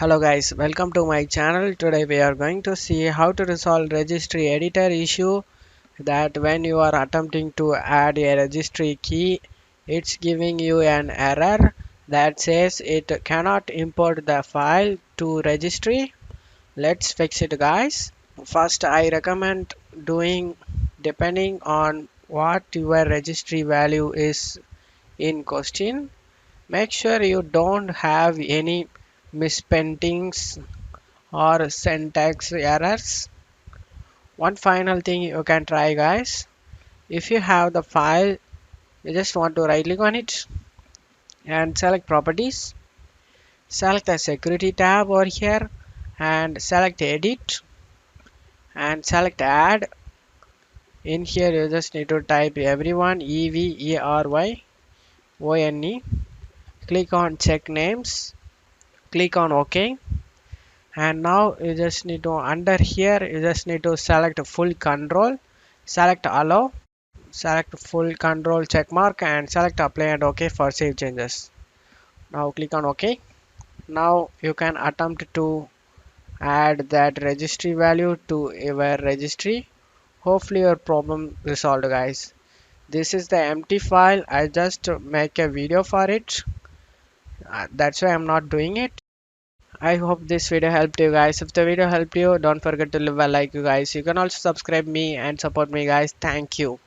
Hello guys, welcome to my channel. Today we are going to see how to resolve registry editor issue that when you are attempting to add a registry key, it's giving you an error that says it cannot import the file to registry. Let's fix it guys. First I recommend doing depending on what your registry value is in question. Make sure you don't have any misspellings or syntax errors. One final thing you can try guys, if you have the file, you just want to right click on it and select properties, select the security tab over here and select edit and select add. In here you just need to type everyone, EVERYONE, click on check names, click on OK, and now you just need to under here you just need to select full control, select allow, select full control check mark and select apply and OK for save changes. Now click on OK. Now you can attempt to add that registry value to your registry. Hopefully your problem resolved guys. This is the empty file. I just make a video for it. That's why I'm not doing it. I hope this video helped you guys. If the video helped you, don't forget to leave a like you guys. You can also subscribe me and support me guys. Thank you.